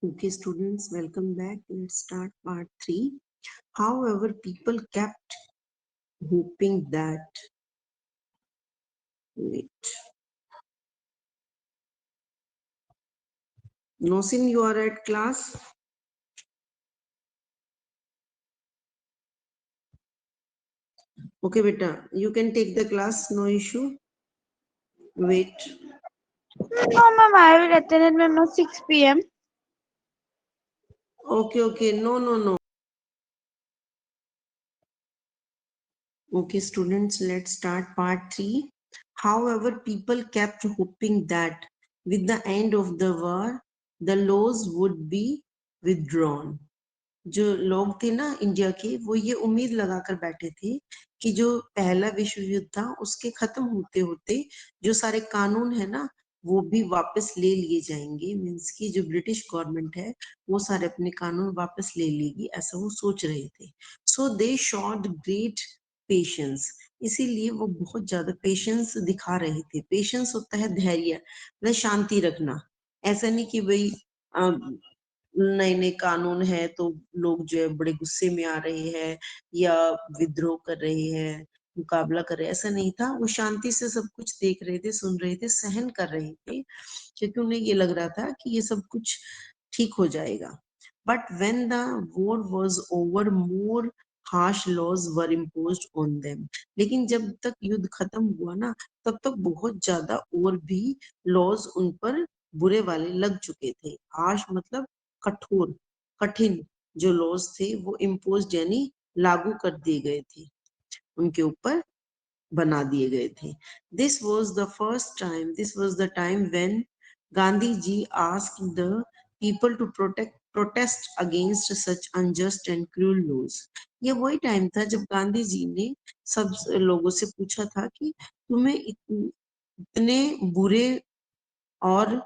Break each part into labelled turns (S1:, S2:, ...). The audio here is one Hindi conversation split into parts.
S1: Okay, students, welcome back. Let's start part 3. However, people kept hoping that. Wait. Nosin, you are at class? Okay, beta, you can take the class, no issue. Wait.
S2: No, ma'am, I will attend at ma'am at 6 p.m.
S1: Okay, no. Okay, students, let's start part 3. However, people kept hoping that with the end of the war, the laws would be withdrawn. जो लोग थे ना इंडिया के, वो ये उम्मीद लगाकर बैठे थे कि जो पहला विश्व युद्ध था उसके खत्म होते होते जो सारे कानून है ना वो भी वापस ले लिए जाएंगे। मीन्स की जो ब्रिटिश गवर्नमेंट है वो सारे अपने कानून वापस ले लेगी, ऐसा वो सोच रहे थे। सो दे शॉड ग्रेट पेशेंस, इसीलिए वो बहुत ज्यादा पेशेंस दिखा रहे थे। पेशेंस होता है धैर्य, मतलब शांति रखना। ऐसा नहीं कि भाई नए नए कानून है तो लोग जो है बड़े गुस्से में आ रहे हैं या विद्रोह कर रहे हैं, मुकाबला कर रहे हैं, ऐसा नहीं था। वो शांति से सब कुछ देख रहे थे, सुन रहे थे, सहन कर रहे थे, क्योंकि उन्हें ये लग रहा था कि ये सब कुछ ठीक हो जाएगा। But when the war was over, more harsh laws were imposed on them. लेकिन जब तक युद्ध खत्म हुआ ना, तब तक बहुत ज्यादा और भी लॉज उन पर बुरे वाले लग चुके थे। हार्श मतलब कठोर, कठिन जो लॉज थे वो इम्पोज यानी लागू कर दिए गए थे, उनके ऊपर बना दिए गए थे। This was the time when Gandhi ji asked the people to protest against such unjust and cruel laws. ये वही टाइम था जब गांधी जी ने सब लोगों से पूछा था कि तुम्हें इतने बुरे और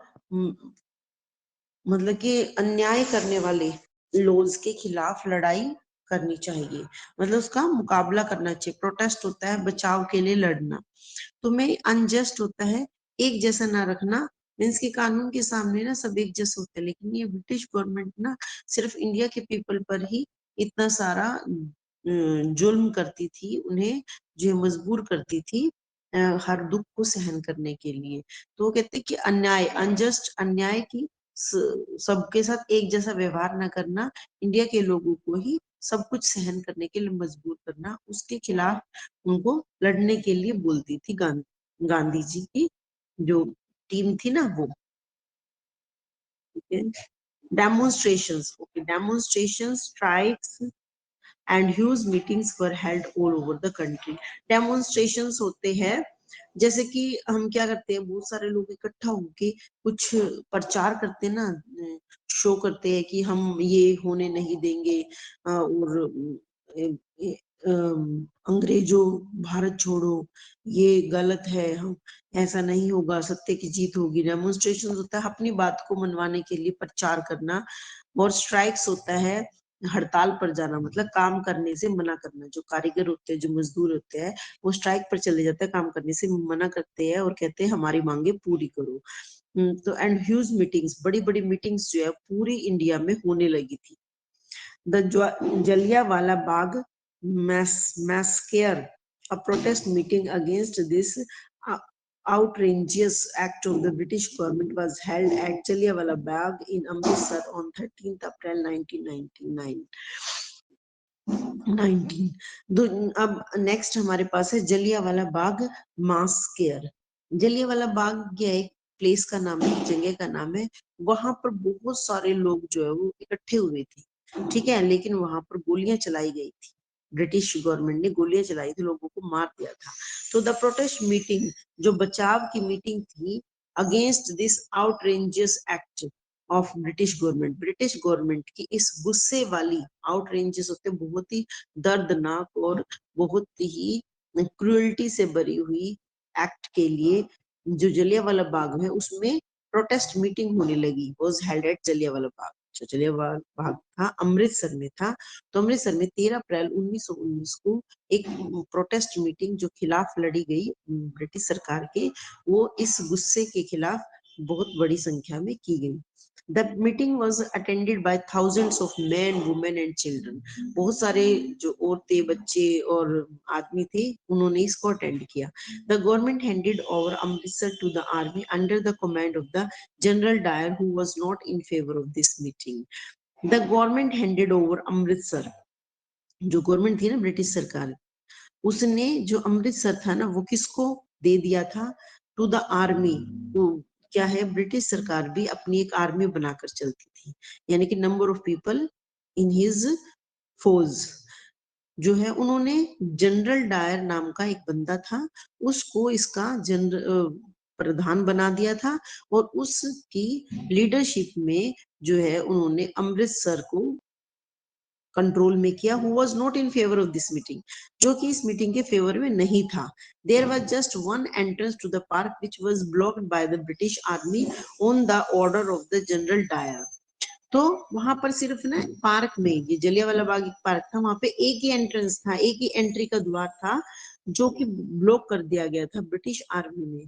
S1: मतलब कि अन्याय करने वाले लॉज के खिलाफ लड़ाई करनी चाहिए, मतलब उसका मुकाबला करना चाहिए। प्रोटेस्ट होता है बचाव के लिए लड़ना। तुम्हें अनजस्ट होता है एक जैसा ना रखना। मीन्स के कानून के सामने ना सब एक जैसे होते हैं, लेकिन ये ब्रिटिश गवर्नमेंट ना सिर्फ इंडिया के पीपल पर ही इतना सारा जुल्म करती थी, उन्हें जो मजबूर करती थी हर दुख को सहन करने के लिए। तो वो कहते कि अन्याय, अनजस्ट, अन्याय की सबके साथ एक जैसा व्यवहार ना करना, इंडिया के लोगों को ही सब कुछ सहन करने के लिए मजबूर करना, उसके खिलाफ उनको लड़ने के लिए बोलती थी गांधी जी की जो टीम थी ना वो। Demonstrations, okay, demonstration, strikes and huge meetings were held all over the country. Demonstrations होते हैं, जैसे कि हम क्या करते हैं, बहुत सारे लोग इकट्ठा होके कुछ प्रचार करते हैं ना, शो करते हैं कि हम ये होने नहीं देंगे और अंग्रेजों भारत छोड़ो, ये गलत है, हम ऐसा नहीं होगा, सत्य की जीत होगी। डेमोन्स्ट्रेशन होता है अपनी बात को मनवाने के लिए प्रचार करना। और स्ट्राइक्स होता है हड़ताल पर जाना, मतलब काम करने से मना करना। जो कारीगर होते हैं, जो मजदूर होते हैं, वो स्ट्राइक पर चले जाते हैं, काम करने से मना करते हैं और कहते हैं हमारी मांगे पूरी करो। तो एंड ह्यूज मीटिंग्स, बड़ी बड़ी मीटिंग्स जो है पूरी इंडिया में होने लगी थी। The Jallianwala Bagh massacre, a protest meeting against this outrageous act of the British government, was held at Jallianwala Bagh in Amritsar on 13th April 1999। 19 अब नेक्स्ट हमारे पास है जलियांवाला बाग मास्केयर। जलियांवाला बाग ये एक प्लेस का नाम है, जगह का नाम है। वहां पर बहुत सारे लोग जो है वो इकट्ठे हुए थे, ठीक है, लेकिन वहां पर गोलियां चलाई गई थी। ब्रिटिश गवर्नमेंट ने गोलियां चलाई थी, लोगों को मार दिया था। तो द प्रोटेस्ट मीटिंग, जो बचाव की मीटिंग थी against this outrageous act of British government की इस गुस्से वाली, आउटरेंजेस होते बहुत ही दर्दनाक और बहुत ही क्रूअल्टी से भरी हुई एक्ट के लिए जो जलियांवाला बाग है उसमें प्रोटेस्ट मीटिंग होने लगी। Was held at Jallianwala Bagh. जो जलियांवाला बाग था अमृतसर में था। तो अमृतसर में 13 अप्रैल 1919 को एक प्रोटेस्ट मीटिंग जो खिलाफ लड़ी गई ब्रिटिश सरकार के, वो इस गुस्से के खिलाफ बहुत बड़ी संख्या में की गई। The meeting was attended by thousands of men, women and children. बहुत सारे जो औरतें, बच्चे और आदमी थे, उन्होंने इसको अटेंड किया. The government handed over Amritsar to the army under the command of the General Dyer, who was not in favor of this meeting. The government handed over Amritsar. जो गवर्नमेंट थी ना ब्रिटिश सरकार, उसने जो अमृतसर था ना वो किसको दे दिया था? To the army. तो क्या है, ब्रिटिश सरकार भी अपनी एक आर्मी बनाकर चलती थी, यानी कि number of people in his force जो है, उन्होंने जनरल डायर नाम का एक बंदा था, उसको इसका जनरल प्रधान बना दिया था और उसकी लीडरशिप में जो है उन्होंने अमृतसर को कंट्रोल में किया. Who was not in favour of this meeting, जो कि इस मीटिंग के फेवर में नहीं था. There was just one entrance to the park which was blocked by the British army on the order of the general Dyer. तो वहां पर सिर्फ ना पार्क में, ये जलियांवाला बाग एक पार्क था, वहां पे एक ही एंट्रेंस था, एक ही एंट्री का द्वार था, जो कि ब्लॉक कर दिया गया था ब्रिटिश आर्मी ने.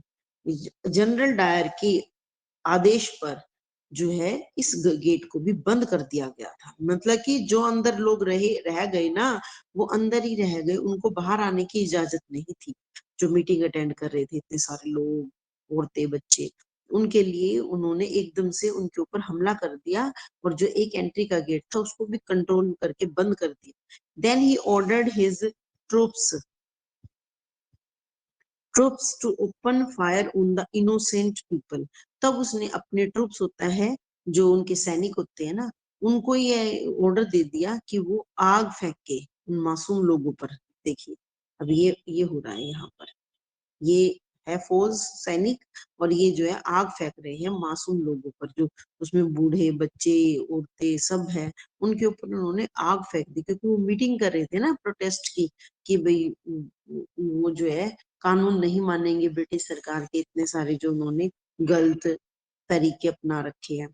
S1: जनरल डायर के आदेश पर जो है इस गेट को भी बंद कर दिया गया था. मतलब कि जो अंदर लोग रह गए ना, वो अंदर ही रह गए, उनको बाहर आने की इजाजत नहीं थी. जो मीटिंग अटेंड कर रहे थे इतने सारे लोग, औरतें, बच्चे, उनके लिए उन्होंने एकदम से उनके ऊपर हमला कर दिया और जो एक एंट्री का गेट था उसको भी कंट्रोल करके बंद कर दिया. Then he ordered his troops to open fire on the innocent people. तब उसने अपने ट्रूप्स होता है, जो उनके सैनिक होते हैं ना, उनको ये ऑर्डर दे दिया कि वो आग फेंके उन मासूम लोगों पर. देखिए अब ये हो रहा है यहाँ पर, ये है फौज, सैनिक, और ये जो है आग फेंक रहे हैं मासूम लोगों पर, जो उसमें बूढ़े, बच्चे, औरतें सब है, उनके ऊपर उन्होंने आग फेंक दी. क्योंकि वो मीटिंग कर रहे थे ना प्रोटेस्ट की, कि भाई वो जो है कानून नहीं मानेंगे ब्रिटिश सरकार के, इतने सारे जो उन्होंने गलत तरीके अपना रखे हैं.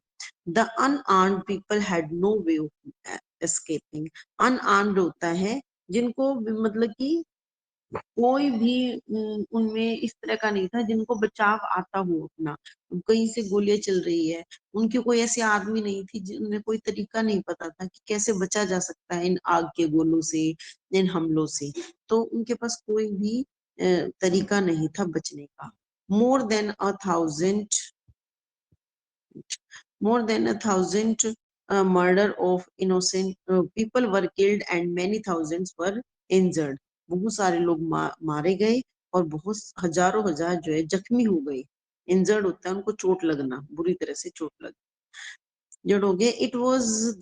S1: The unarmed people had no way of escaping. Unarmed होता है जिनको मतलब कि कोई भी उनमें इस तरह का नहीं था जिनको बचाव आता हो अपना. कहीं से गोलियां चल रही है, उनकी कोई ऐसी आदमी नहीं थी जिन्हें कोई तरीका नहीं पता था कि कैसे बचा जा सकता है इन आग के गोलों से, इन हमलों से. तो उनके पास कोई भी तरीका नहीं था बचने का. More than a thousand more than 1,000 murder of innocent people were killed and many thousands were injured. बहुत सारे लोग मारे गए और बहुत हजारों हजार जो है जख्मी हो गए. इंजर्ड होता है उनको चोट लगना, बुरी तरह से चोट लग जड़ हो गए. It was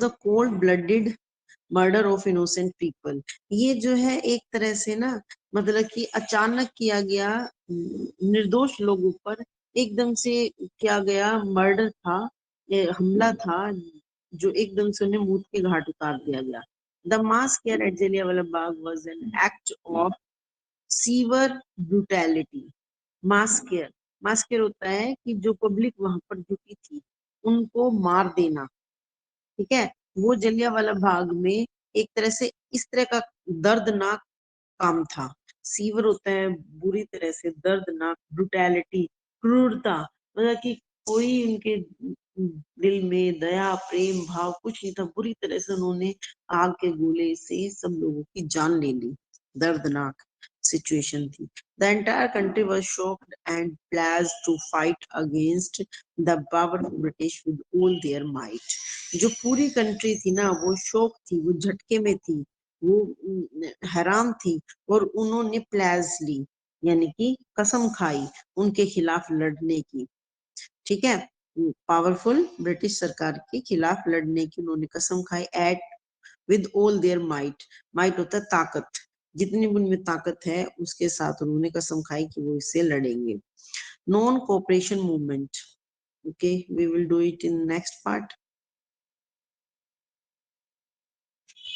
S1: the cold blooded murder of innocent people. ये जो है एक तरह से ना, मतलब कि अचानक किया गया निर्दोष लोगों पर, एकदम से किया गया मर्डर था, हमला था, जो एकदम से उन्हें मौत के घाट उतार दिया गया. The mass care at Jallianwala Bagh was an act of sewer brutality. Mass care होता है कि जो पब्लिक वहां पर जुटी थी उनको मार देना. ठीक है, वो जलियांवाला बाग में एक तरह से इस तरह का दर्दनाक काम था. सीवर होता है बुरी तरह से दर्दनाक, ब्रुटैलिटी, क्रूरता, मतलब कि कोई उनके दिल में दया, प्रेम भाव कुछ नहीं था. बुरी तरह से उन्होंने आग के गोले से सब लोगों की जान ले ली. दर्दनाक सिचुएशन थी. The entire country was shocked and pledge to fight against the powerful British with all their might. जो पूरी कंट्री थी ना, वो शौक थी, वो झटके में थी, वो हैरान थी, और उन्होंने प्लेज ली, यानी कि कसम खाई उनके खिलाफ लड़ने की. ठीक है, पावरफुल ब्रिटिश सरकार के खिलाफ लड़ने की उन्होंने कसम खाई. At with all their might. Might होता है ताकत, जितनी भी उनमें ताकत है उसके साथ उन्होंने कसम खाई कि वो इससे लड़ेंगे. Non cooperation movement. Okay, we will do it in next part.